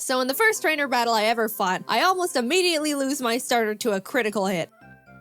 So in the first trainer battle I ever fought, I almost immediately lose my starter to a critical hit.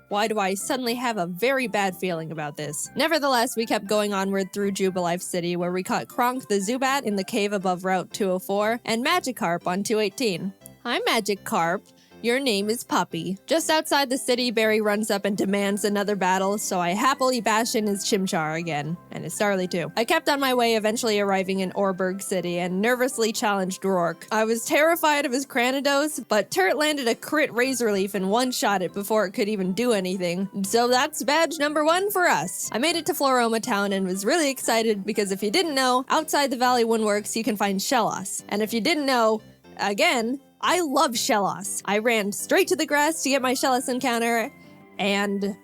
Why do I suddenly have a very bad feeling about this? Nevertheless, we kept going onward through Jubilife City, where we caught Kronk the Zubat in the cave above Route 204, and Magikarp on 218. Hi, Magikarp. Your name is Puppy. Just outside the city, Barry runs up and demands another battle, so I happily bash in his Chimchar again. And his Starly too. I kept on my way, eventually arriving in Orberg City, and nervously challenged Rourke. I was terrified of his Cranidos, but Turt landed a crit Razor Leaf and one-shot it before it could even do anything. So that's badge number 1 for us. I made it to Floroma Town and was really excited because if you didn't know, outside the Valley Windworks you can find Shellos. And if you didn't know, again, I love Shellos. I ran straight to the grass to get my Shellos encounter, and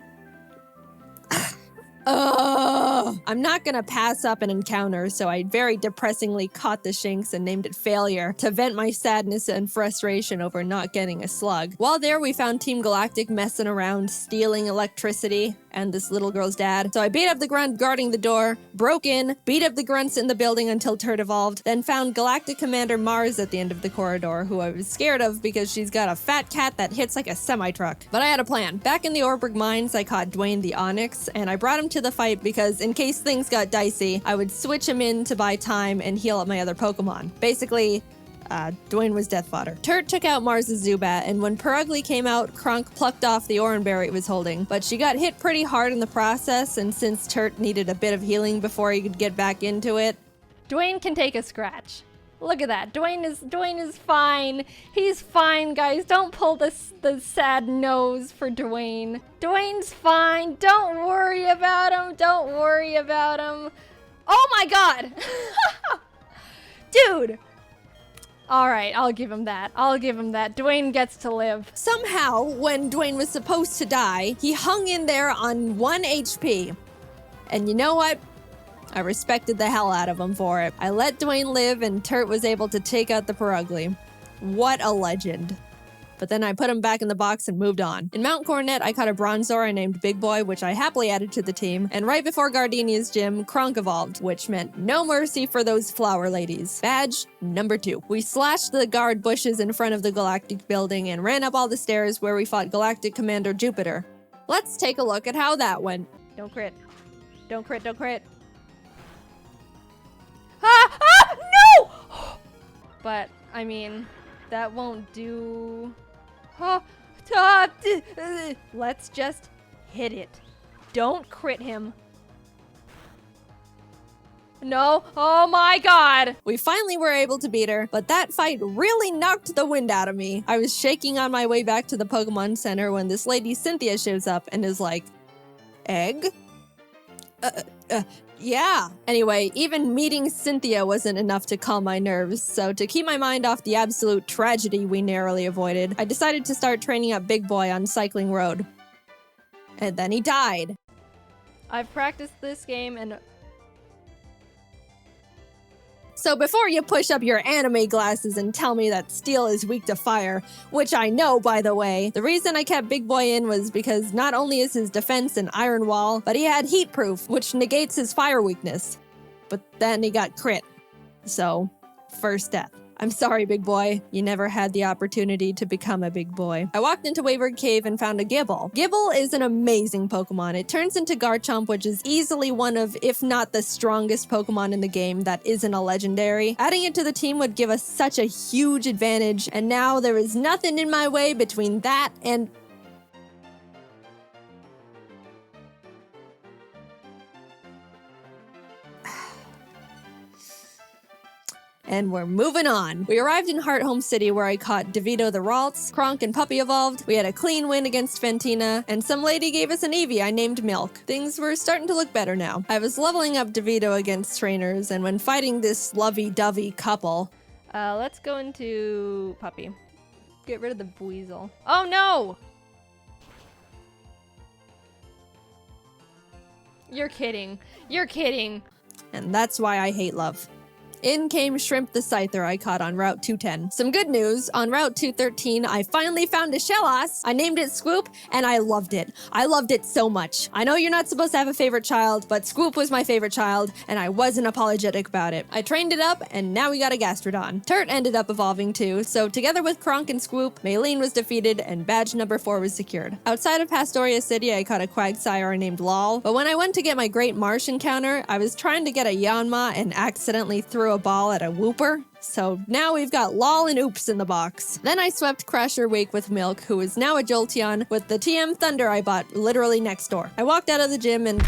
I'm not gonna pass up an encounter, so I very depressingly caught the Shinx and named it Failure to vent my sadness and frustration over not getting a slug. While there, we found Team Galactic messing around, stealing electricity, and this little girl's dad. So I beat up the grunt guarding the door, broke in, beat up the grunts in the building until Turt evolved, then found Galactic Commander Mars at the end of the corridor, who I was scared of because she's got a fat cat that hits like a semi-truck. But I had a plan. Back in the Orberg Mines, I caught Dwayne the Onyx, and I brought him to the fight because in case things got dicey, I would switch him in to buy time and heal up my other Pokemon. Basically, Dwayne was death fodder. Turt took out Mars' Zubat, and when Perugly came out, Kronk plucked off the Oranberry it was holding. But she got hit pretty hard in the process, and since Turt needed a bit of healing before he could get back into it, Dwayne can take a scratch. Look at that. Dwayne is fine. He's fine, guys. Don't pull the sad nose for Dwayne. Dwayne's fine. Don't worry about him. Don't worry about him. Oh my god! Dude! Alright, I'll give him that. I'll give him that. Dwayne gets to live. somehow, when Dwayne was supposed to die, he hung in there on 1 HP. And you know what? I respected the hell out of him for it. I let Dwayne live, and Turt was able to take out the Perugly. What a legend. But then I put him back in the box and moved on. In Mount Coronet, I caught a Bronzor I named Big Boy, which I happily added to the team. And right before Gardenia's gym, Kronk evolved, which meant no mercy for those flower ladies. Badge number 2. We slashed the guard bushes in front of the Galactic building and ran up all the stairs where we fought Galactic Commander Jupiter. Let's take a look at how that went. Don't crit. Don't crit, don't crit. No! But, I mean, that won't do... Let's just hit it. Don't crit him. No. Oh my god. We finally were able to beat her, but that fight really knocked the wind out of me. I was shaking on my way back to the Pokemon Center when this lady Cynthia shows up and is like, "Egg? Yeah." Anyway, even meeting Cynthia wasn't enough to calm my nerves, so to keep my mind off the absolute tragedy we narrowly avoided, I decided to start training up Big Boy on Cycling Road. And then he died. I've practiced this game and... So before you push up your anime glasses and tell me that steel is weak to fire, which I know, by the way, the reason I kept Big Boy in was because not only is his defense an iron wall, but he had heat proof, which negates his fire weakness. But then he got crit. So, first death. I'm sorry, Big Boy. You never had the opportunity to become a big boy. I walked into Wayward Cave and found a Gible. Gible is an amazing Pokemon. It turns into Garchomp, which is easily one of, if not the strongest Pokemon in the game that isn't a legendary. Adding it to the team would give us such a huge advantage, and now there is nothing in my way between that and... And we're moving on. We arrived in Hearthome City where I caught DeVito the Ralts, Kronk and Puppy evolved, we had a clean win against Fantina, and some lady gave us an Eevee I named Milk. Things were starting to look better now. I was leveling up DeVito against trainers, and when fighting this lovey-dovey couple... let's go into Puppy. Get rid of the Weasel. Oh no! You're kidding. You're kidding. And that's why I hate love. In came Shrimp the Scyther I caught on Route 210. Some good news, on Route 213, I finally found a Shellos. I named it Squoop, and I loved it. I loved it so much. I know you're not supposed to have a favorite child, but Squoop was my favorite child, and I wasn't apologetic about it. I trained it up, and now we got a Gastrodon. Turt ended up evolving too, so together with Kronk and Squoop, Maylene was defeated, and badge number 4 was secured. Outside of Pastoria City, I caught a Quagsire named Lol, but when I went to get my Great Marsh encounter, I was trying to get a Yanma and accidentally threw a ball at a Wooper. So now we've got Lol and Oops in the box. Then I swept Crasher Wake with Milk, who is now a Jolteon, with the TM Thunder I bought literally next door. I walked out of the gym and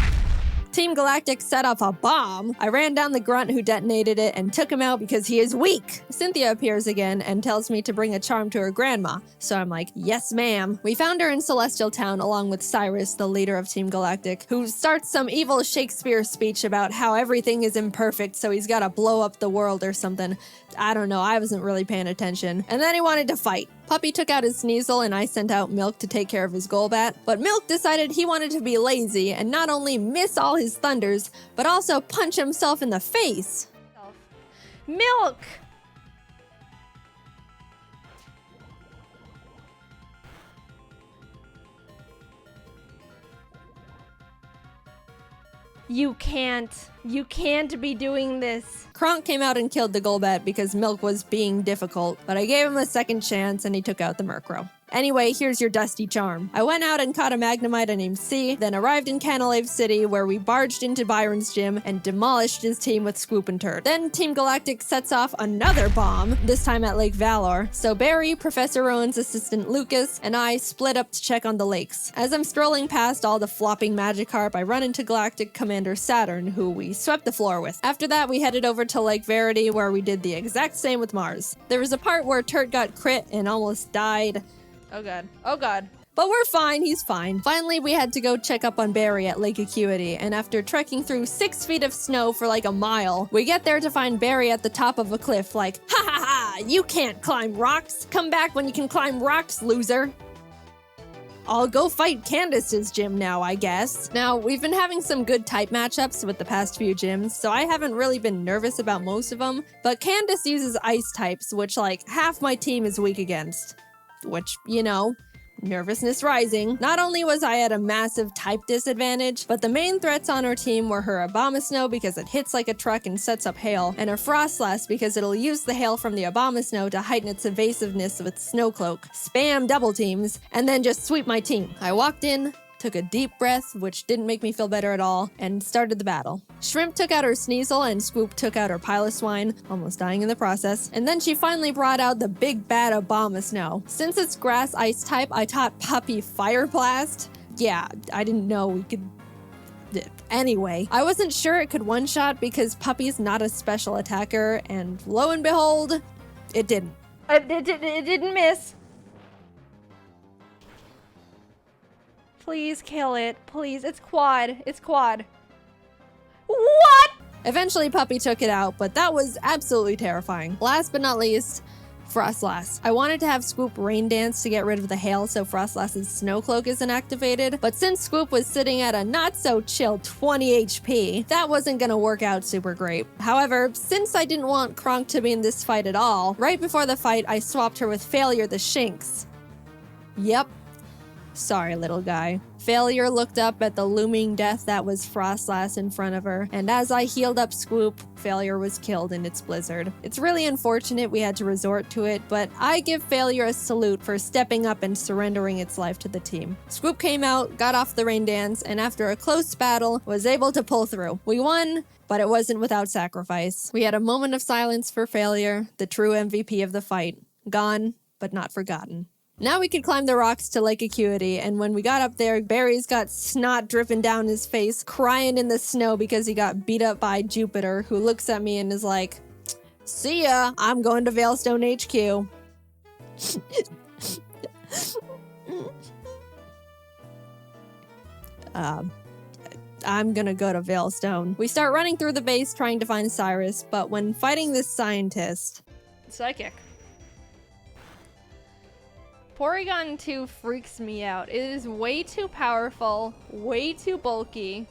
Team Galactic set off a bomb. I ran down the grunt who detonated it and took him out because he is weak. Cynthia appears again and tells me to bring a charm to her grandma. So I'm like, yes ma'am. We found her in Celestial Town along with Cyrus, the leader of Team Galactic, who starts some evil Shakespeare speech about how everything is imperfect, so he's gotta blow up the world or something. I don't know, I wasn't really paying attention. And then he wanted to fight. Puppy took out his Sneasel and I sent out Milk to take care of his Golbat, but Milk decided he wanted to be lazy and not only miss all his thunders, but also punch himself in the face. Milk! You can't be doing this. Kronk came out and killed the Golbat because Milk was being difficult, but I gave him a second chance and he took out the Murkrow. Anyway, here's your Dusty Charm. I went out and caught a Magnemite named C, then arrived in Canalave City where we barged into Byron's gym and demolished his team with Squoop and Turt. Then Team Galactic sets off another bomb, this time at Lake Valor. So Barry, Professor Rowan's assistant Lucas, and I split up to check on the lakes. As I'm strolling past all the flopping Magikarp, I run into Galactic Commander Saturn, who we swept the floor with. After that, we headed over to Lake Verity where we did the exact same with Mars. There was a part where Turt got crit and almost died. Oh god. Oh god. But we're fine, he's fine. Finally, we had to go check up on Barry at Lake Acuity, and after trekking through 6 feet of snow for like a mile, we get there to find Barry at the top of a cliff like, ha ha ha, you can't climb rocks. Come back when you can climb rocks, loser. I'll go fight Candace's gym now, I guess. Now, we've been having some good type matchups with the past few gyms, so I haven't really been nervous about most of them, but Candace uses ice types, which like half my team is weak against. Which, you know, nervousness rising. Not only was I at a massive type disadvantage, but the main threats on our team were her Abomasnow because it hits like a truck and sets up hail, and her Frostlass because it'll use the hail from the Abomasnow to heighten its evasiveness with Snow Cloak, spam double teams, and then just sweep my team. I walked in, took a deep breath, which didn't make me feel better at all, and started the battle. Shrimp took out her Sneasel and Squoop took out her Piloswine, almost dying in the process, and then she finally brought out the big bad Abomasnow. Since it's grass ice type, I taught Puppy Fire Blast. Yeah, I didn't know we could... Anyway, I wasn't sure it could one-shot because Puppy's not a special attacker, and lo and behold, it didn't. It didn't miss. Please kill it. Please. It's quad. It's quad. What? Eventually, Puppy took it out, but that was absolutely terrifying. Last but not least, Frostlass. I wanted to have Squoop Rain Dance to get rid of the hail so Frostlass's Snow Cloak isn't activated, but since Squoop was sitting at a not-so-chill 20 HP, that wasn't gonna work out super great. However, since I didn't want Kronk to be in this fight at all, right before the fight, I swapped her with Failure the Shinx. Yep. Sorry, little guy. Failure looked up at the looming death that was Frostlass in front of her, and as I healed up Squoop, Failure was killed in its blizzard. It's really unfortunate we had to resort to it, but I give Failure a salute for stepping up and surrendering its life to the team. Squoop came out, got off the rain dance, and after a close battle, was able to pull through. We won, but it wasn't without sacrifice. We had a moment of silence for Failure, the true MVP of the fight. Gone, but not forgotten. Now we could climb the rocks to Lake Acuity, and when we got up there, Barry's got snot dripping down his face, crying in the snow because he got beat up by Jupiter, who looks at me and is like, "See ya, I'm going to Veilstone HQ." I'm gonna go to Veilstone. We start running through the base trying to find Cyrus, but when fighting this scientist... Psychic. Porygon 2 freaks me out. It is way too powerful, way too bulky,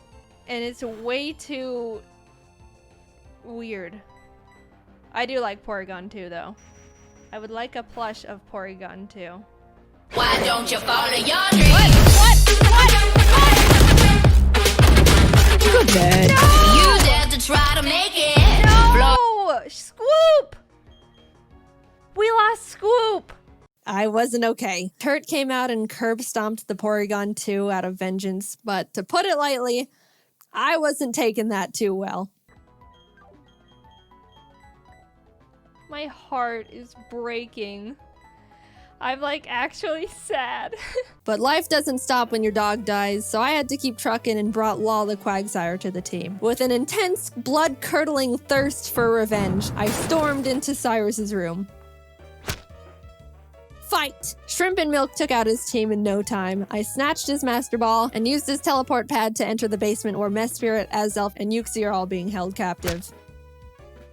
and it's way too weird. I do like Porygon too, though. I would like a plush of Porygon too. Why don't you follow your dreams? What? You're dead. You dare to try to make it. No! Scoop! We lost Scoop! I wasn't okay. Kurt came out and curb stomped the Porygon 2 out of vengeance, but to put it lightly, I wasn't taking that too well. My heart is breaking. I'm like actually sad. But life doesn't stop when your dog dies, so I had to keep trucking and brought Lol the Quagsire to the team. With an intense, blood-curdling thirst for revenge, I stormed into Cyrus's room. Fight! Shrimp and Milk took out his team in no time. I snatched his Master Ball and used his teleport pad to enter the basement where Mess Spirit, Azelf, and Yuxi are all being held captive.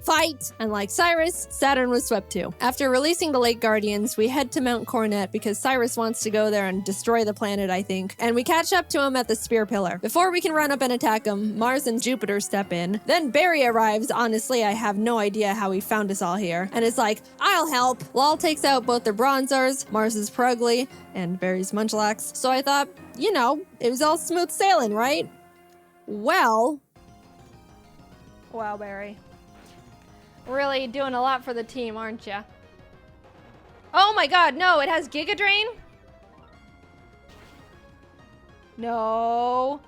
Fight! And like Cyrus, Saturn was swept too. After releasing the Lake Guardians, we head to Mount Coronet because Cyrus wants to go there and destroy the planet, I think, and we catch up to him at the Spear Pillar. Before we can run up and attack him, Mars and Jupiter step in. Then Barry arrives. Honestly, I have no idea how he found us all here, and is like, I'll help! Lol takes out both their Bronzors, Mars's Purugly, and Barry's Munchlax, so I thought, you know, it was all smooth sailing, right? Well... Wow, Barry. Really doing a lot for the team, aren't ya? Oh my god, no, it has Giga Drain? No.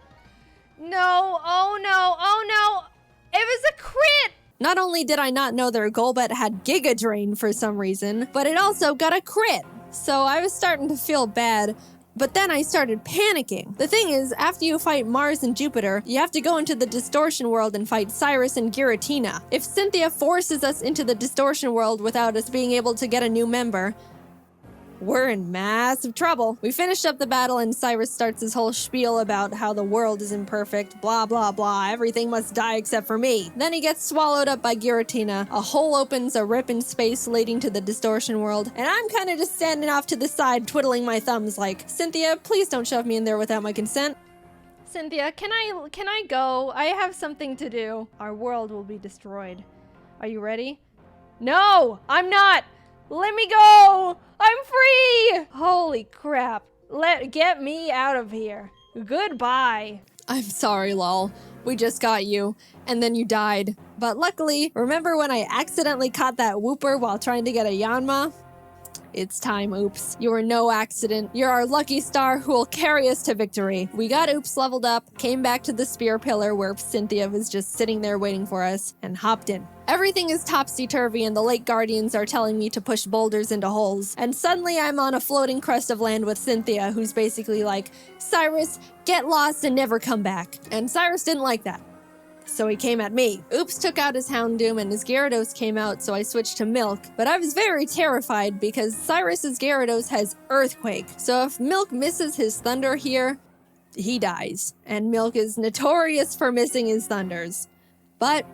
No, oh no, oh no! It was a crit! Not only did I not know their Golbat had Giga Drain for some reason, but it also got a crit. So I was starting to feel bad, but then I started panicking. The thing is, after you fight Mars and Jupiter, you have to go into the Distortion World and fight Cyrus and Giratina. If Cynthia forces us into the Distortion World without us being able to get a new member, we're in massive trouble. We finished up the battle and Cyrus starts his whole spiel about how the world is imperfect, blah blah blah, everything must die except for me. Then he gets swallowed up by Giratina, a hole opens, a rip in space leading to the Distortion World, and I'm kinda just standing off to the side twiddling my thumbs like, Cynthia, please don't shove me in there without my consent. Cynthia, can I go? I have something to do. Our world will be destroyed. Are you ready? No, I'm not! Let me go! I'm free! Holy crap. Get me out of here. Goodbye. I'm sorry, Lol. We just got you, and then you died. But luckily, remember when I accidentally caught that Whooper while trying to get a Yanma? It's time, Oops. You were no accident. You're our lucky star who will carry us to victory. We got Oops leveled up, came back to the Spear Pillar where Cynthia was just sitting there waiting for us, and hopped in. Everything is topsy-turvy and the Lake Guardians are telling me to push boulders into holes. And suddenly I'm on a floating crest of land with Cynthia, who's basically like, Cyrus, get lost and never come back. And Cyrus didn't like that. So he came at me. Oops took out his Houndoom and his Gyarados came out, so I switched to Milk. But I was very terrified because Cyrus's Gyarados has Earthquake. So if Milk misses his Thunder here, he dies. And Milk is notorious for missing his Thunders. But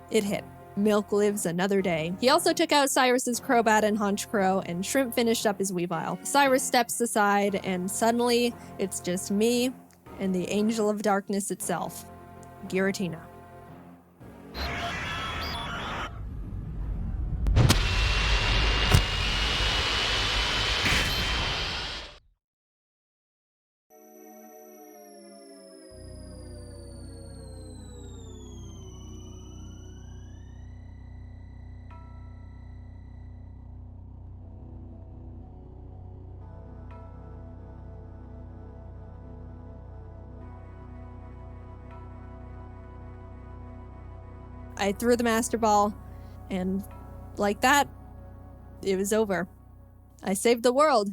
it hit. Milk lives another day. He also took out Cyrus's Crobat and Honchkrow, and Shrimp finished up his Weavile. Cyrus steps aside, and suddenly it's just me and the Angel of Darkness itself, Giratina. I threw the Master Ball, and like that, it was over. I saved the world.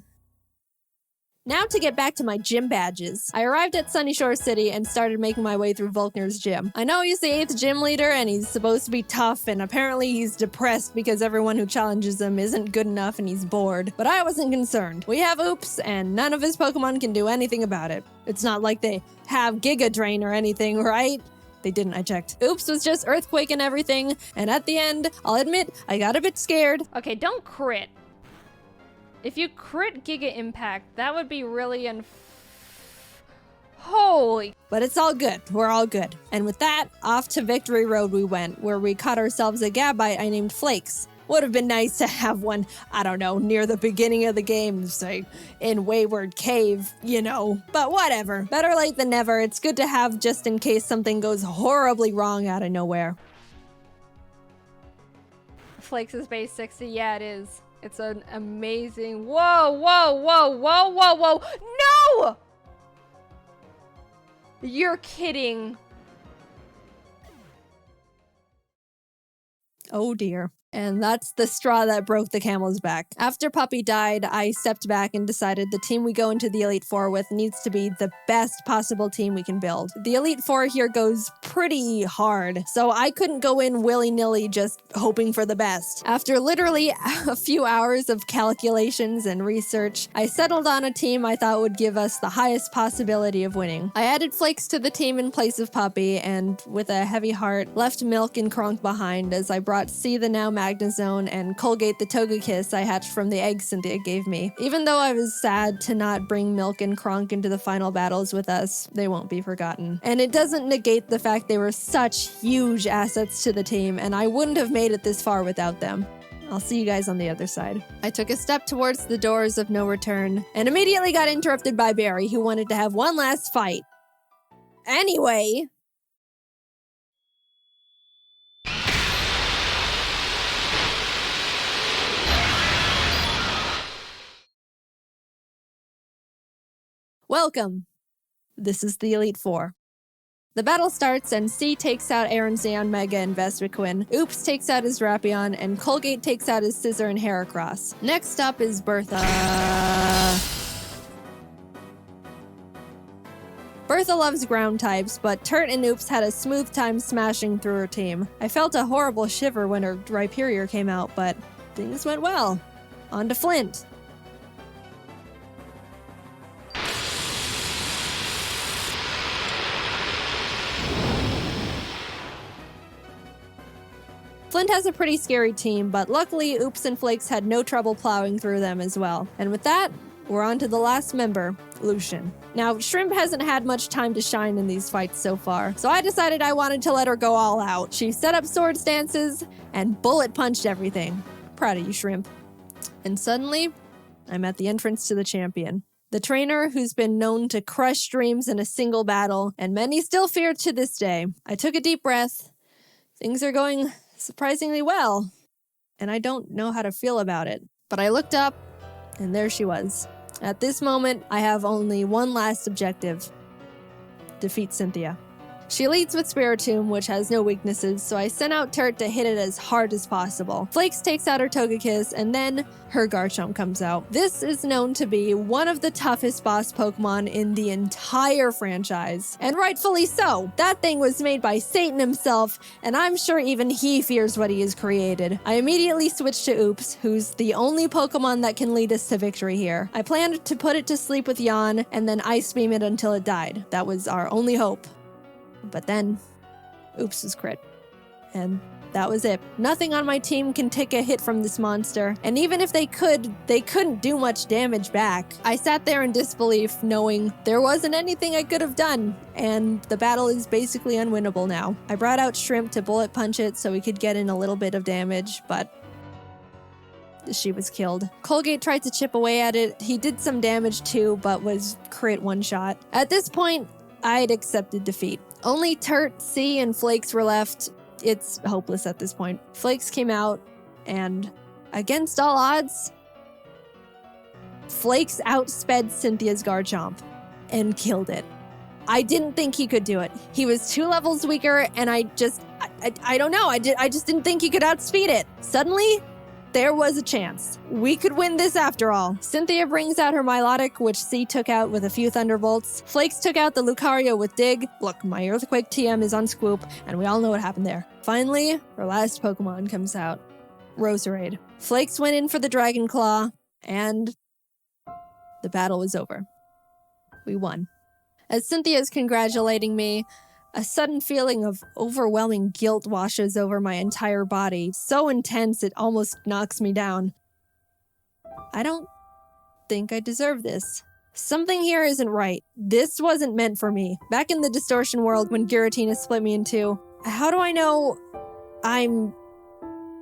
Now to get back to my gym badges. I arrived at Sunyshore City and started making my way through Volkner's gym. I know he's the 8th gym leader and he's supposed to be tough, and apparently he's depressed because everyone who challenges him isn't good enough and he's bored. But I wasn't concerned. We have Oops and none of his Pokemon can do anything about it. It's not like they have Giga Drain or anything, right? They didn't, I checked. Oops was just Earthquake and everything, and at the end, I'll admit, I got a bit scared. Okay, don't crit. If you crit Giga Impact, that would be really Holy. But it's all good. We're all good. And with that, off to Victory Road we went, where we caught ourselves a Gabite I named Flakes. Would have been nice to have one, I don't know, near the beginning of the game, say, in Wayward Cave, you know. But whatever. Better late than never. It's good to have just in case something goes horribly wrong out of nowhere. Flakes is base 60. Yeah, it is. It's an amazing... Whoa, whoa, whoa, whoa, whoa, whoa. No! You're kidding. Oh dear. And that's the straw that broke the camel's back. After Puppy died, I stepped back and decided the team we go into the Elite Four with needs to be the best possible team we can build. The Elite Four here goes pretty hard, so I couldn't go in willy-nilly just hoping for the best. After literally a few hours of calculations and research, I settled on a team I thought would give us the highest possibility of winning. I added Flakes to the team in place of Puppy, and with a heavy heart, left Milk and Kronk behind as I brought C the now Magnezone and Colgate the Togekiss I hatched from the eggs Cynthia gave me. Even though I was sad to not bring Milk and Kronk into the final battles with us, they won't be forgotten. And it doesn't negate the fact they were such huge assets to the team, and I wouldn't have made it this far without them. I'll see you guys on the other side. I took a step towards the doors of no return, and immediately got interrupted by Barry, who wanted to have one last fight. Anyway... Welcome. This is the Elite Four. The battle starts and C takes out Aaron Zeon Mega and Vespiquen, Oops takes out his Drapion, and Colgate takes out his Scizor and Heracross. Next up is Bertha. Bertha loves ground types, but Turt and Oops had a smooth time smashing through her team. I felt a horrible shiver when her Rhyperior came out, but things went well. On to Flint. Flint has a pretty scary team, but luckily Oops and Flakes had no trouble plowing through them as well. And with that, we're on to the last member, Lucian. Now, Shrimp hasn't had much time to shine in these fights so far, so I decided I wanted to let her go all out. She set up sword stances and bullet punched everything. Proud of you, Shrimp. And suddenly, I'm at the entrance to the champion. The trainer who's been known to crush dreams in a single battle, and many still fear to this day. I took a deep breath. Things are going surprisingly well, and I don't know how to feel about it. But I looked up, and there she was. At this moment, I have only one last objective: defeat Cynthia. She leads with Spiritomb, which has no weaknesses, so I sent out Turt to hit it as hard as possible. Flakes takes out her Togekiss, and then her Garchomp comes out. This is known to be one of the toughest boss Pokemon in the entire franchise. And rightfully so. That thing was made by Satan himself, and I'm sure even he fears what he has created. I immediately switched to Oops, who's the only Pokemon that can lead us to victory here. I planned to put it to sleep with Yawn, and then Ice Beam it until it died. That was our only hope. But then, Oops was crit. And that was it. Nothing on my team can take a hit from this monster, and even if they could, they couldn't do much damage back. I sat there in disbelief, knowing there wasn't anything I could have done, and the battle is basically unwinnable now. I brought out Shrimp to bullet punch it so we could get in a little bit of damage, but she was killed. Colgate tried to chip away at it. He did some damage too, but was crit one shot. At this point, I'd accepted defeat. Only Turt, C, and Flakes were left. It's hopeless at this point. Flakes came out, and against all odds, Flakes outsped Cynthia's Garchomp and killed it. I didn't think he could do it. He was 2 levels weaker, and I don't know. I just didn't think he could outspeed it. Suddenly, there was a chance. We could win this after all. Cynthia brings out her Milotic, which C took out with a few Thunderbolts. Flakes took out the Lucario with Dig. Look, my Earthquake TM is on Scoop, and we all know what happened there. Finally, her last Pokemon comes out. Roserade. Flakes went in for the Dragon Claw, and the battle was over. We won. As Cynthia's congratulating me, a sudden feeling of overwhelming guilt washes over my entire body, so intense it almost knocks me down. I don't think I deserve this. Something here isn't right. This wasn't meant for me. Back in the distortion world when Giratina split me in two, how do I know I'm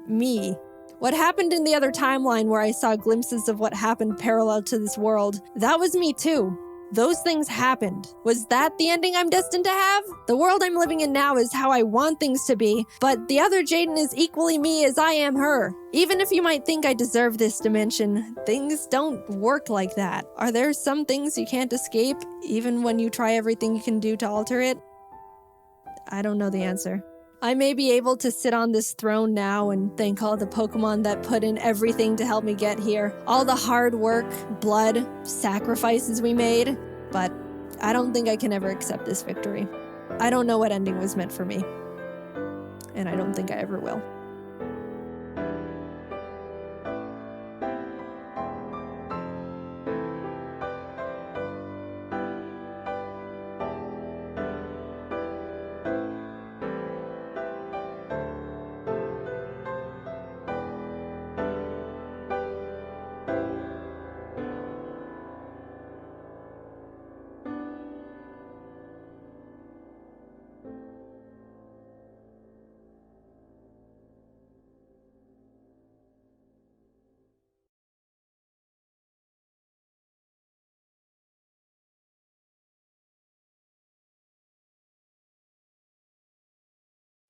me? What happened in the other timeline where I saw glimpses of what happened parallel to this world, that was me too. Those things happened. Was that the ending I'm destined to have? The world I'm living in now is how I want things to be, but the other Jaden is equally me as I am her. Even if you might think I deserve this dimension, things don't work like that. Are there some things you can't escape, even when you try everything you can do to alter it? I don't know the answer. I may be able to sit on this throne now and thank all the Pokemon that put in everything to help me get here. All the hard work, blood, sacrifices we made. But I don't think I can ever accept this victory. I don't know what ending was meant for me. And I don't think I ever will.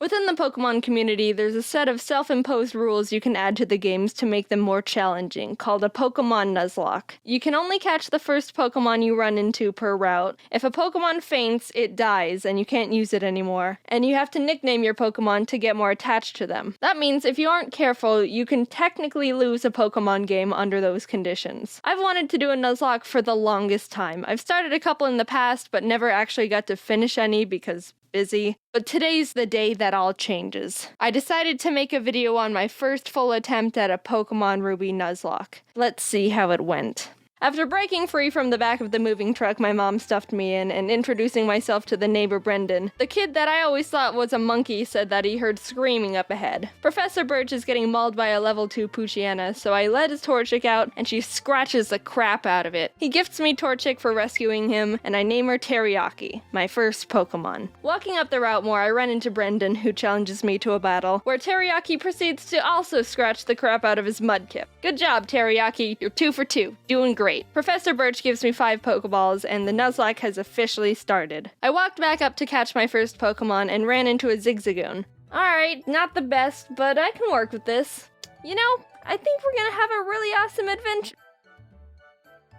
Within the Pokemon community, there's a set of self-imposed rules you can add to the games to make them more challenging, called a Pokemon Nuzlocke. You can only catch the first Pokemon you run into per route. If a Pokemon faints, it dies, and you can't use it anymore. And you have to nickname your Pokemon to get more attached to them. That means if you aren't careful, you can technically lose a Pokemon game under those conditions. I've wanted to do a Nuzlocke for the longest time. I've started a couple in the past, but never actually got to finish any because busy. But today's the day that all changes. I decided to make a video on my first full attempt at a Pokemon Ruby Nuzlocke. Let's see how it went. After breaking free from the back of the moving truck my mom stuffed me in and introducing myself to the neighbor Brendan, the kid that I always thought was a monkey said that he heard screaming up ahead. Professor Birch is getting mauled by a level 2 Poochyena, so I let his Torchic out and she scratches the crap out of it. He gifts me Torchic for rescuing him, and I name her Teriyaki, my first Pokemon. Walking up the route more, I run into Brendan, who challenges me to a battle, where Teriyaki proceeds to also scratch the crap out of his Mudkip. Good job, Teriyaki, you're 2 for 2, doing great. Professor Birch gives me 5 Pokeballs, and the Nuzlocke has officially started. I walked back up to catch my first Pokemon and ran into a Zigzagoon. Alright, not the best, but I can work with this. You know, I think we're gonna have a really awesome adventure.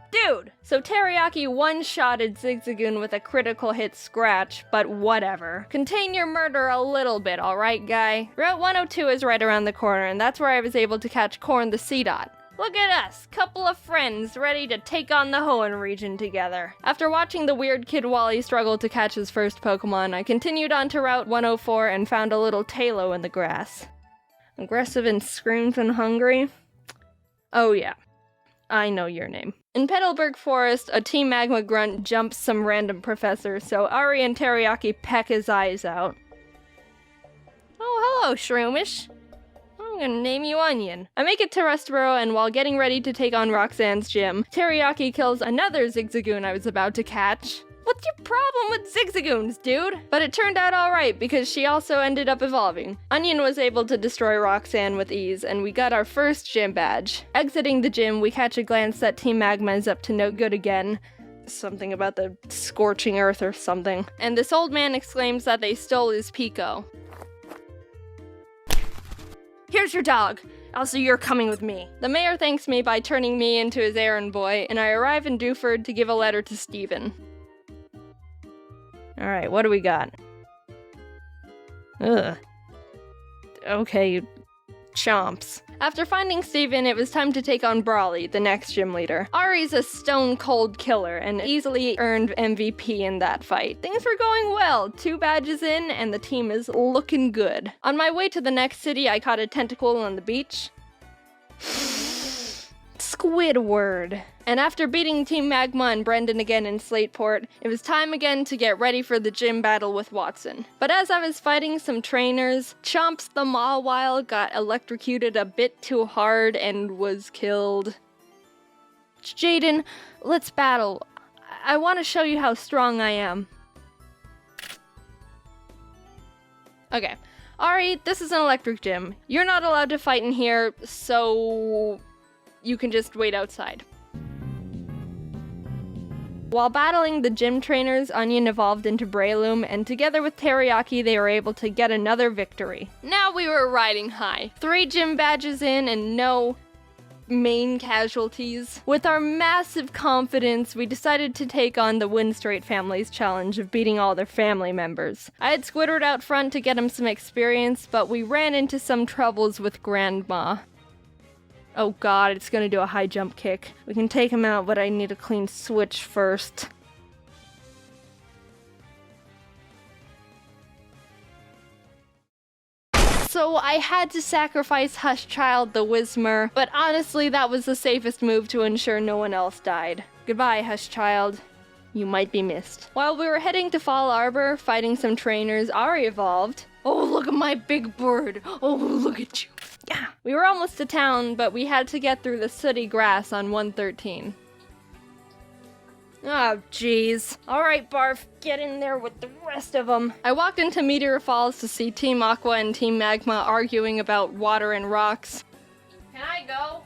Dude! So Teriyaki one-shotted Zigzagoon with a critical hit scratch, but whatever. Contain your murder a little bit, alright, guy? Route 102 is right around the corner, and that's where I was able to catch Corn the Seedot. Look at us, couple of friends ready to take on the Hoenn region together. After watching the weird kid Wally struggle to catch his first Pokemon, I continued on to Route 104 and found a little Talo in the grass. Aggressive and screams and hungry? Oh yeah, I know your name. In Petalburg Forest, a Team Magma grunt jumps some random professor, so Ari and Teriyaki peck his eyes out. Oh, hello, Shroomish. I'm gonna name you Onion. I make it to Rustboro, and while getting ready to take on Roxanne's gym, Teriyaki kills another Zigzagoon I was about to catch. What's your problem with Zigzagoons, dude? But it turned out alright, because she also ended up evolving. Onion was able to destroy Roxanne with ease, and we got our first gym badge. Exiting the gym, we catch a glance that Team Magma is up to no good again. Something about the scorching earth or something. And this old man exclaims that they stole his Pico. Here's your dog. Also, you're coming with me. The mayor thanks me by turning me into his errand boy, and I arrive in Dewford to give a letter to Stephen. Alright, what do we got? Ugh. Okay, chomps. After finding Steven, it was time to take on Brawly, the next gym leader. Ari's a stone-cold killer and easily earned MVP in that fight. Things were going well, 2 badges in, and the team is looking good. On my way to the next city, I caught a tentacle on the beach. Squidward. And after beating Team Magma and Brendan again in Slateport, it was time again to get ready for the gym battle with Watson. But as I was fighting some trainers, Chomps the Mawile got electrocuted a bit too hard and was killed. Jaden, let's battle. I want to show you how strong I am. Okay. Ari, this is an electric gym. You're not allowed to fight in here, so you can just wait outside. While battling the gym trainers, Onion evolved into Breloom, and together with Teriyaki, they were able to get another victory. Now we were riding high. 3 gym badges in and no main casualties. With our massive confidence, we decided to take on the Windstraight family's challenge of beating all their family members. I had Squidward out front to get him some experience, but we ran into some troubles with Grandma. Oh god, it's gonna do a high jump kick. We can take him out, but I need a clean switch first. So I had to sacrifice Hushchild the Whismer, but honestly that was the safest move to ensure no one else died. Goodbye, Hushchild. You might be missed. While we were heading to Fall Arbor, fighting some trainers, Ari evolved. Oh, look at my big bird. Oh, look at you. Yeah. We were almost to town, but we had to get through the sooty grass on 113. Oh, jeez. Alright, Barf, get in there with the rest of them. I walked into Meteor Falls to see Team Aqua and Team Magma arguing about water and rocks. Can I go?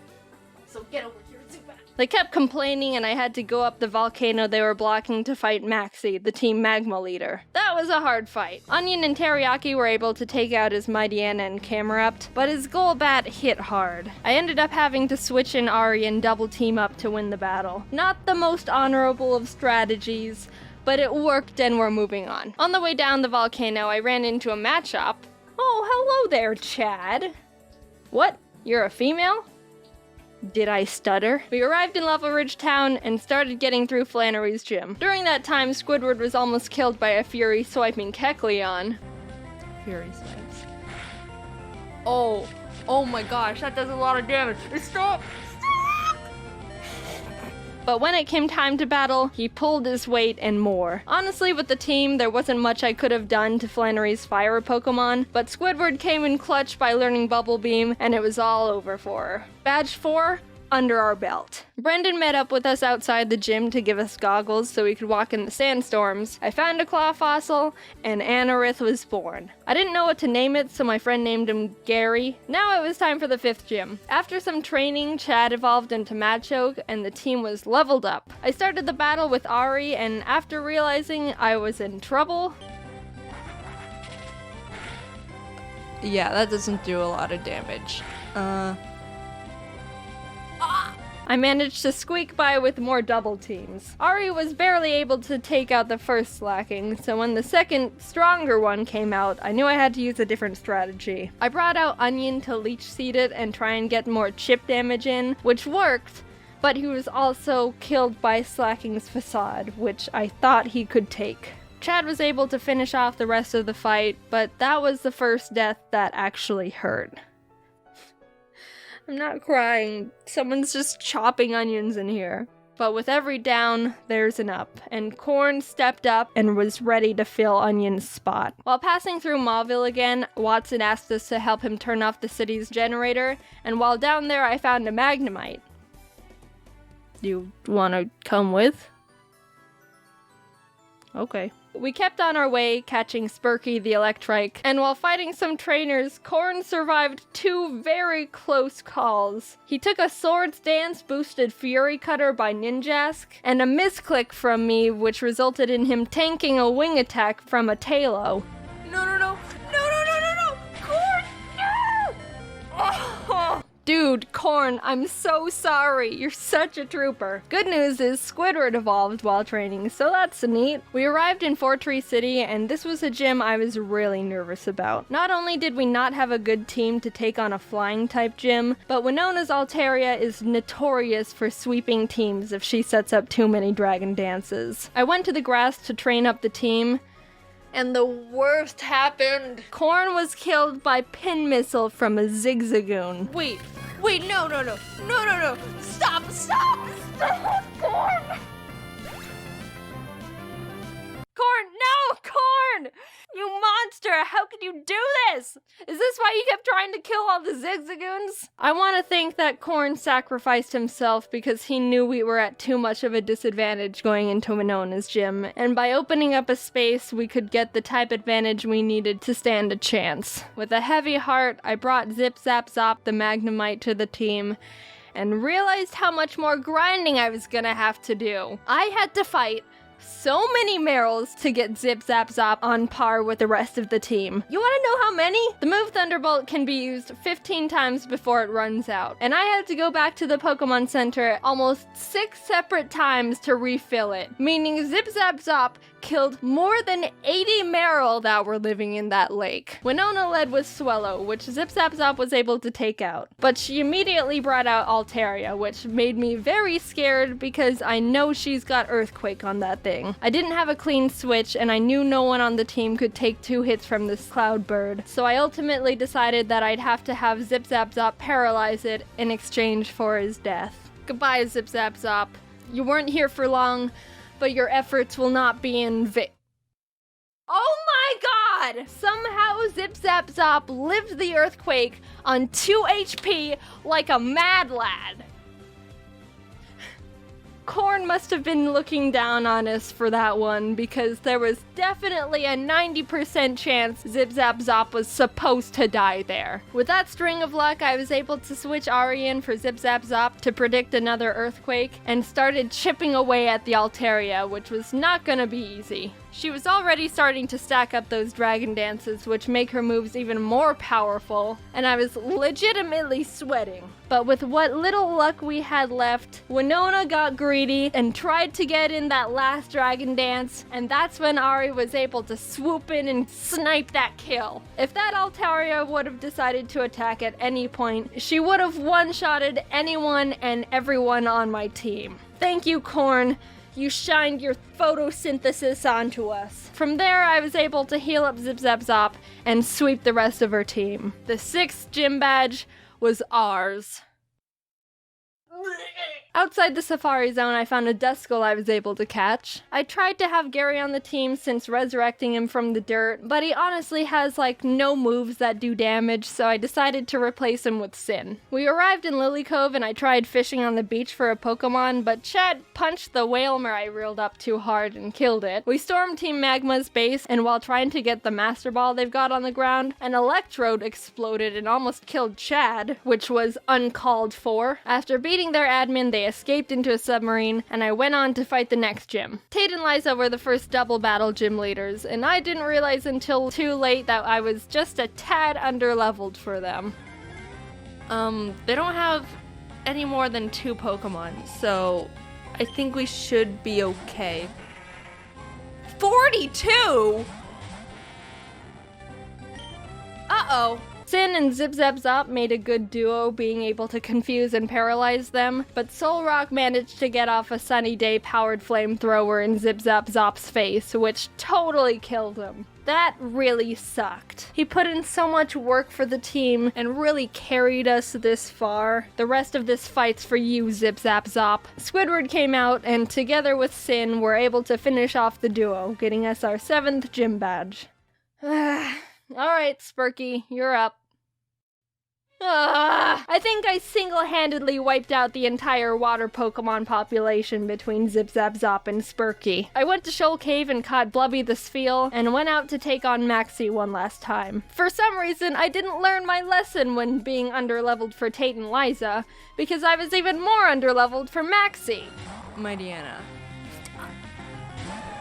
So get over here, Zubat. They kept complaining and I had to go up the volcano they were blocking to fight Maxie, the Team Magma leader. That was a hard fight. Onion and Teriyaki were able to take out his Mightyena and Camerupt, but his Golbat hit hard. I ended up having to switch in Ari and double team up to win the battle. Not the most honorable of strategies, but it worked and we're moving on. On the way down the volcano, I ran into a mat shop. Oh, hello there, Chad. What? You're a female? Did I stutter? We arrived in Lava Ridge Town and started getting through Flannery's gym. During that time, Squidward was almost killed by a Fury swiping Kecleon. Fury swipes. Oh my gosh, that does a lot of damage. Stop! But when it came time to battle, he pulled his weight and more. Honestly, with the team, there wasn't much I could have done to Flannery's fire Pokemon, but Squidward came in clutch by learning Bubble Beam, and it was all over for her. Badge 4, under our belt. Brendan met up with us outside the gym to give us goggles so we could walk in the sandstorms. I found a claw fossil, and Anorith was born. I didn't know what to name it, so my friend named him Gary. Now it was time for the 5th gym. After some training, Chad evolved into Machoke, and the team was leveled up. I started the battle with Ari, and after realizing I was in trouble... Yeah, that doesn't do a lot of damage. I managed to squeak by with more double teams. Ari was barely able to take out the first slacking, so when the second, stronger one came out, I knew I had to use a different strategy. I brought out Onion to leech seed it and try and get more chip damage in, which worked, but he was also killed by Slacking's Facade, which I thought he could take. Chad was able to finish off the rest of the fight, but that was the first death that actually hurt. I'm not crying. Someone's just chopping onions in here. But with every down, there's an up, and Corn stepped up and was ready to fill Onion's spot. While passing through Mauville again, Watson asked us to help him turn off the city's generator, and while down there I found a Magnemite. You wanna come with? Okay. We kept on our way, catching Spurky the Electrike, and while fighting some trainers, Corn survived 2 very close calls. He took a Swords Dance boosted Fury Cutter by Ninjask, and a misclick from me which resulted in him tanking a wing attack from a Talo. No, Corn, no! Oh. Dude, Corn, I'm so sorry. You're such a trooper. Good news is Squidward evolved while training, so that's neat. We arrived in Fortree City, and this was a gym I was really nervous about. Not only did we not have a good team to take on a flying-type gym, but Winona's Altaria is notorious for sweeping teams if she sets up too many dragon dances. I went to the grass to train up the team, and the worst happened. Corn was killed by Pin Missile from a Zigzagoon. Wait, no. Stop, Corn! Corn, no, Corn! You monster! how could you do this? Is this why you kept trying to kill all the Zigzagoons? I want to think that Korn sacrificed himself because he knew we were at too much of a disadvantage going into Winona's gym, and by opening up a space, we could get the type advantage we needed to stand a chance. With a heavy heart, I brought Zip Zap Zop the Magnemite to the team, and realized how much more grinding I was gonna have to do. I had to fight so many Merrills to get Zip Zap Zop on par with the rest of the team. You wanna know how many? The move Thunderbolt can be used 15 times before it runs out, and I had to go back to the Pokemon Center almost 6 separate times to refill it, meaning Zip Zap Zop killed more than 80 Marill that were living in that lake. Winona led with Swellow, which Zip Zap Zop was able to take out, but she immediately brought out Altaria, which made me very scared because I know she's got Earthquake on that thing. I didn't have a clean switch, and I knew no one on the team could take 2 hits from this Cloud Bird, so I ultimately decided that I'd have to have Zip Zap Zop paralyze it in exchange for his death. Goodbye, Zip Zap Zop. You weren't here for long, but your efforts will not be in vain. Oh my god! Somehow Zip Zap Zop lived the earthquake on 2 HP like a mad lad. Korn must have been looking down on us for that one, because there was definitely a 90% chance Zip Zap Zop was supposed to die there. With that string of luck, I was able to switch Ari in for Zip Zap Zop to predict another earthquake, and started chipping away at the Altaria, which was not gonna be easy. She was already starting to stack up those dragon dances, which make her moves even more powerful, and I was legitimately sweating. But with what little luck we had left, Winona got greedy and tried to get in that last dragon dance, and that's when Ari was able to swoop in and snipe that kill. If that Altaria would have decided to attack at any point, she would have one-shotted anyone and everyone on my team. Thank you, Korn. You shined your photosynthesis onto us. From there, I was able to heal up Zip Zap Zop and sweep the rest of her team. The 6th gym badge was ours. Outside the Safari Zone, I found a Duskull I was able to catch. I tried to have Gary on the team since resurrecting him from the dirt, but he honestly has like no moves that do damage, so I decided to replace him with Sin. We arrived in Lily Cove and I tried fishing on the beach for a Pokemon, but Chad punched the Whalmer I reeled up too hard and killed it. We stormed Team Magma's base, and while trying to get the Master Ball they've got on the ground, an Electrode exploded and almost killed Chad, which was uncalled for. After beating their admin, they escaped into a submarine, and I went on to fight the next gym. Tate and Liza were the first double battle gym leaders, and I didn't realize until too late that I was just a tad underleveled for them. They don't have any more than 2 Pokemon, so I think we should be okay. 42?! Uh-oh. Sin and Zip Zap Zop made a good duo, being able to confuse and paralyze them, but Solrock managed to get off a Sunny Day powered flamethrower in Zip Zap Zop's face, which totally killed him. That really sucked. He put in so much work for the team and really carried us this far. The rest of this fight's for you, Zip Zap Zop. Squidward came out, and together with Sin, were able to finish off the duo, getting us our 7th gym badge. Alright, Spurky, you're up. I think I single-handedly wiped out the entire water Pokemon population between Zip Zap Zop and Spurky. I went to Shoal Cave and caught Blubby the Spheal, and went out to take on Maxie one last time. For some reason, I didn't learn my lesson when being underleveled for Tate and Liza, because I was even more underleveled for Maxie. Mightyena.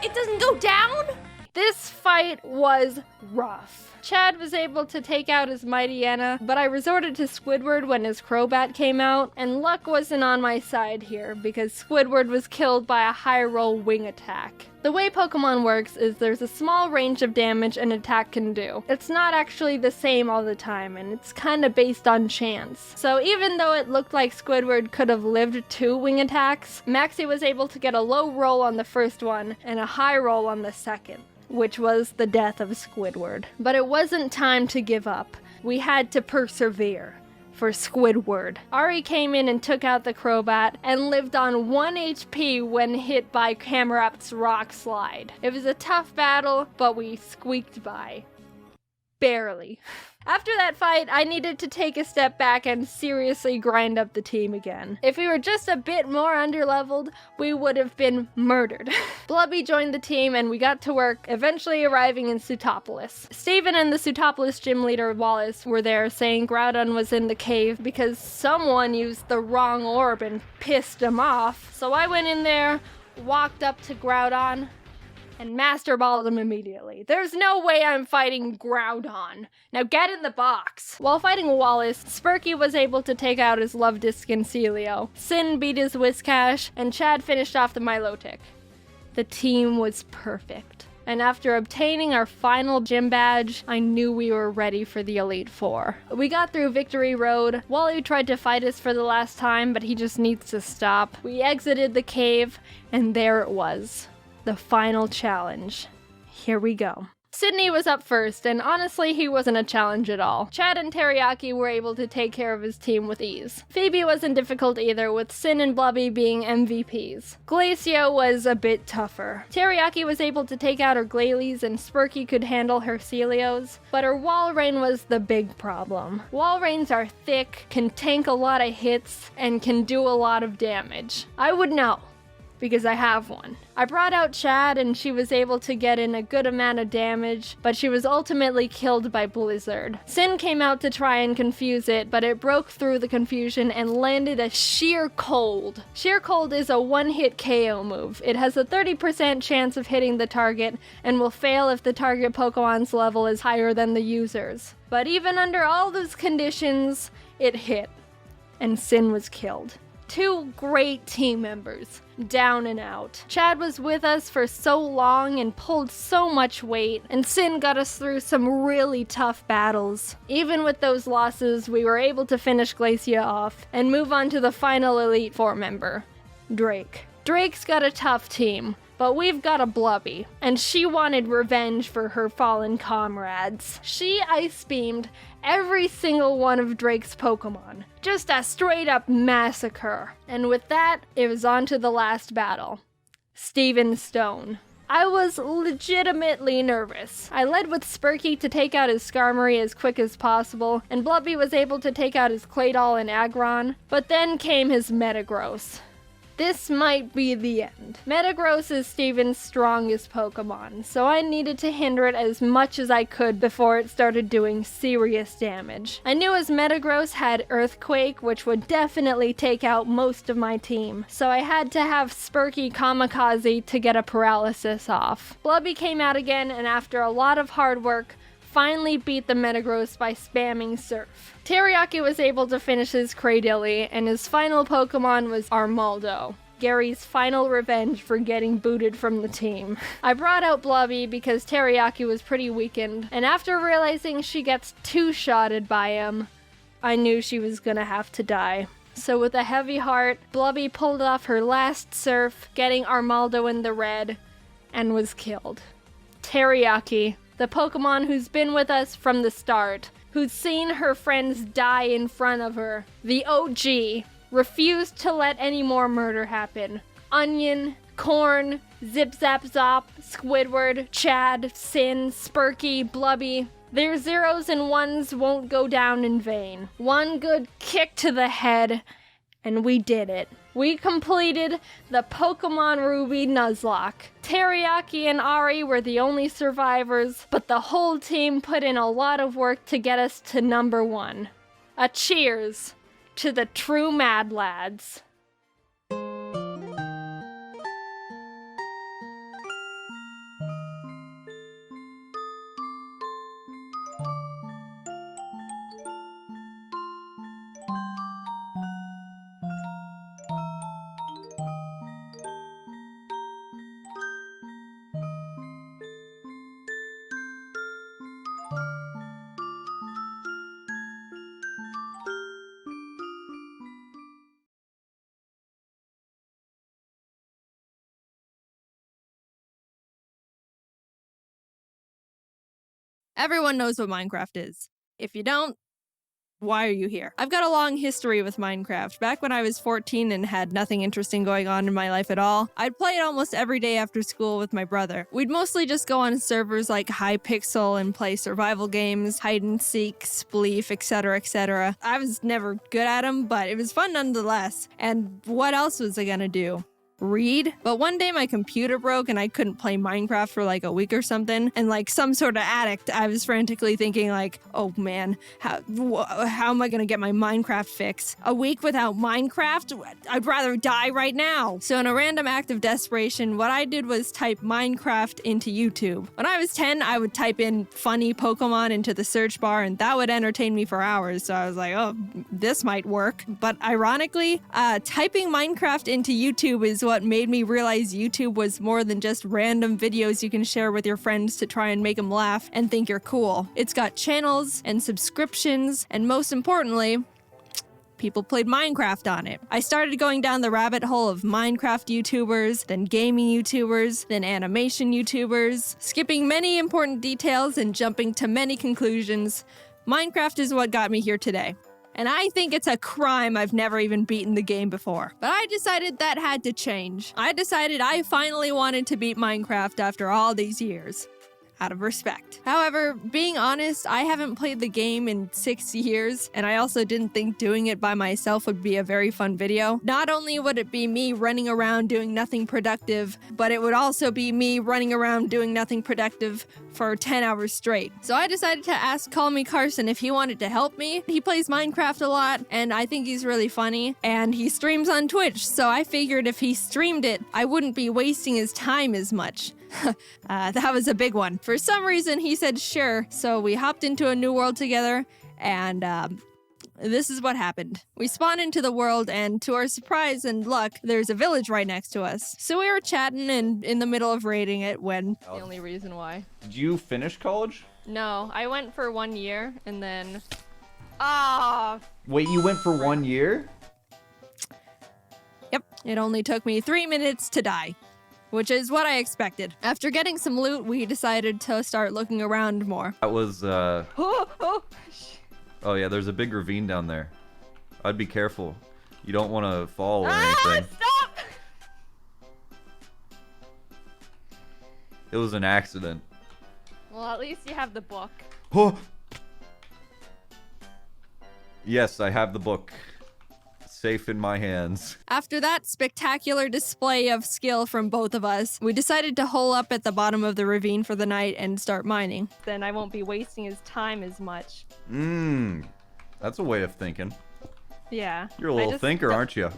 It doesn't go down? This fight was rough. Chad was able to take out his Mightyena, but I resorted to Squidward when his Crobat came out, and luck wasn't on my side here, because Squidward was killed by a high-roll wing attack. The way Pokemon works is there's a small range of damage an attack can do. It's not actually the same all the time, and it's kinda based on chance. So even though it looked like Squidward could have lived 2 wing attacks, Maxie was able to get a low roll on the first one, and a high roll on the second, which was the death of Squidward. But it wasn't time to give up. We had to persevere. For Squidward. Ari came in and took out the Crobat, and lived on 1 HP when hit by Camerap's Rock Slide. It was a tough battle, but we squeaked by. Barely. After that fight, I needed to take a step back and seriously grind up the team again. If we were just a bit more underleveled, we would have been murdered. Blubby joined the team and we got to work, eventually arriving in Sutopolis. Steven and the Sutopolis gym leader Wallace were there saying Groudon was in the cave because someone used the wrong orb and pissed him off. So I went in there, walked up to Groudon, and Master Balled him immediately. There's no way I'm fighting Groudon. Now get in the box. While fighting Wallace, Spurky was able to take out his Luvdisc and Celio. Sin beat his Whiscash, and Chad finished off the Milotic. The team was perfect. And after obtaining our final gym badge, I knew we were ready for the Elite Four. We got through Victory Road. Wally tried to fight us for the last time, but he just needs to stop. We exited the cave, and there it was. The final challenge. Here we go. Sydney was up first, and honestly, he wasn't a challenge at all. Chad and Teriyaki were able to take care of his team with ease. Phoebe wasn't difficult either, with Sin and Blubby being MVPs. Glacio was a bit tougher. Teriyaki was able to take out her Glalie, and Spurky could handle her Celios, but her Walrein was the big problem. Walreins are thick, can tank a lot of hits, and can do a lot of damage. I would know, because I have one. I brought out Chad and she was able to get in a good amount of damage, but she was ultimately killed by Blizzard. Sin came out to try and confuse it, but it broke through the confusion and landed a Sheer Cold. Sheer Cold is a one-hit KO move. It has a 30% chance of hitting the target and will fail if the target Pokemon's level is higher than the user's. But even under all those conditions, it hit, and Sin was killed. Two great team members, down and out. Chad was with us for so long and pulled so much weight, and Sin got us through some really tough battles. Even with those losses, we were able to finish Glacia off and move on to the final Elite Four member, Drake. Drake's got a tough team, but we've got a Blubby, and she wanted revenge for her fallen comrades. She ice beamed every single one of Drake's Pokemon. Just a straight up massacre. And with that, it was on to the last battle. Steven Stone. I was legitimately nervous. I led with Spurky to take out his Skarmory as quick as possible, and Blubby was able to take out his Claydol and Aggron, but then came his Metagross. This might be the end. Metagross is Steven's strongest Pokemon, so I needed to hinder it as much as I could before it started doing serious damage. I knew his Metagross had Earthquake, which would definitely take out most of my team, so I had to have Spurky Kamikaze to get a paralysis off. Blubby came out again, and after a lot of hard work, finally beat the Metagross by spamming Surf. Teriyaki was able to finish his Cradily, and his final Pokemon was Armaldo, Gary's final revenge for getting booted from the team. I brought out Blubby because Teriyaki was pretty weakened, and after realizing she gets two-shotted by him, I knew she was gonna have to die. So with a heavy heart, Blubby pulled off her last Surf, getting Armaldo in the red, and was killed. Teriyaki, the Pokemon who's been with us from the start, who's seen her friends die in front of her, the OG, refused to let any more murder happen. Onion, Corn, Zip Zap Zop, Squidward, Chad, Sin, Spurky, Blubby. Their zeros and ones won't go down in vain. One good kick to the head, and we did it. We completed the Pokemon Ruby Nuzlocke. Teriyaki and Ari were the only survivors, but the whole team put in a lot of work to get us to number 1. A cheers to the true Mad Lads. Everyone knows what Minecraft is. If you don't, Why are you here? I've got a long history with Minecraft. Back when I was 14 and had nothing interesting going on in my life at all, I'd play it almost every day after school with my brother. We'd mostly just go on servers like Hypixel and play survival games, hide and seek, spleef, etc, etc. I was never good at them, but it was fun nonetheless. And what else was I gonna do? Read? But one day my computer broke and I couldn't play Minecraft for like a week or something, and like some sort of addict, I was frantically thinking like, oh man, how am I gonna get my Minecraft fix? A week without Minecraft? I'd rather die right now. So in a random act of desperation, what I did was type Minecraft into YouTube. When I was 10, I would type in funny Pokemon into the search bar and that would entertain me for hours. So I was like, oh, this might work. But ironically, typing Minecraft into YouTube is what made me realize YouTube was more than just random videos you can share with your friends to try and make them laugh and think you're cool. It's got channels and subscriptions, and most importantly, people played Minecraft on it. I started going down the rabbit hole of Minecraft YouTubers, then gaming YouTubers, then animation YouTubers, skipping many important details and jumping to many conclusions. Minecraft is what got me here today. And I think it's a crime I've never even beaten the game before. But I decided that had to change. I decided I finally wanted to beat Minecraft after all these years. Out of respect. However, being honest, I haven't played the game in 6 years, and I also didn't think doing it by myself would be a very fun video. Not only would it be me running around doing nothing productive, but it would also be me running around doing nothing productive for 10 hours straight. So I decided to ask Call Me Carson if he wanted to help me. He plays Minecraft a lot, and I think he's really funny, and he streams on Twitch, so I figured if he streamed it, I wouldn't be wasting his time as much. That was a big one. For some reason, he said sure, so we hopped into a new world together, and this is what happened. We spawned into the world, and to our surprise and luck, there's a village right next to us. So we were chatting and in the middle of raiding it when... The only reason why. Did you finish college? No, I went for 1 year, and then... Wait, you went for 1 year? Yep, it only took me 3 minutes to die. Which is what I expected. After getting some loot, we decided to start looking around more. That was, Oh yeah, there's a big ravine down there. I'd be careful. You don't want to fall or anything. Stop! It was an accident. Well, at least you have the book. Oh! Yes, I have the book. Safe in my hands. After that spectacular display of skill from both of us, we decided to hole up at the bottom of the ravine for the night and start mining. Then I won't be wasting his time as much. That's a way of thinking. Yeah. You're a little thinker, aren't you?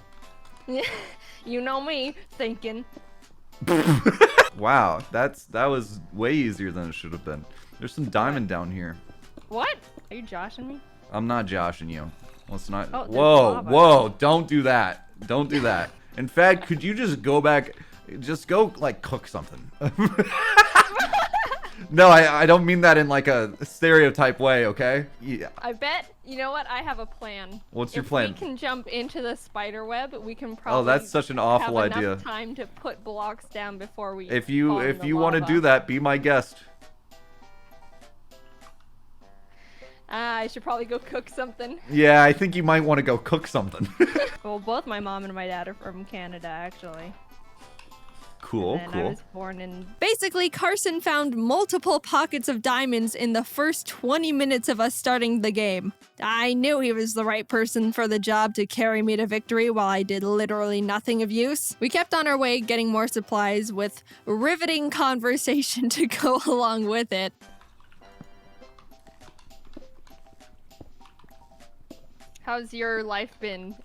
You know me, thinking. Wow, that was way easier than it should have been. There's some diamond down here. What? Are you joshing me? I'm not joshing you. Let's not. Oh, whoa, don't do that. Don't do that. In fact, could you just go back, just go like cook something? No, I don't mean that in like a stereotype way, okay? Yeah. I bet, you know what, I have a plan. What's your plan? If we can jump into the spider web, we can probably that's such an awful have idea. enough time to put blocks down before we If fall you in the want to lava. do that, be my guest. I should probably go cook something. Yeah, I think you might want to go cook something. Well, both my mom and my dad are from Canada, actually. Cool, And I was born in... Basically, Carson found multiple pockets of diamonds in the first 20 minutes of us starting the game. I knew he was the right person for the job to carry me to victory while I did literally nothing of use. We kept on our way getting more supplies with riveting conversation to go along with it. How's your life been?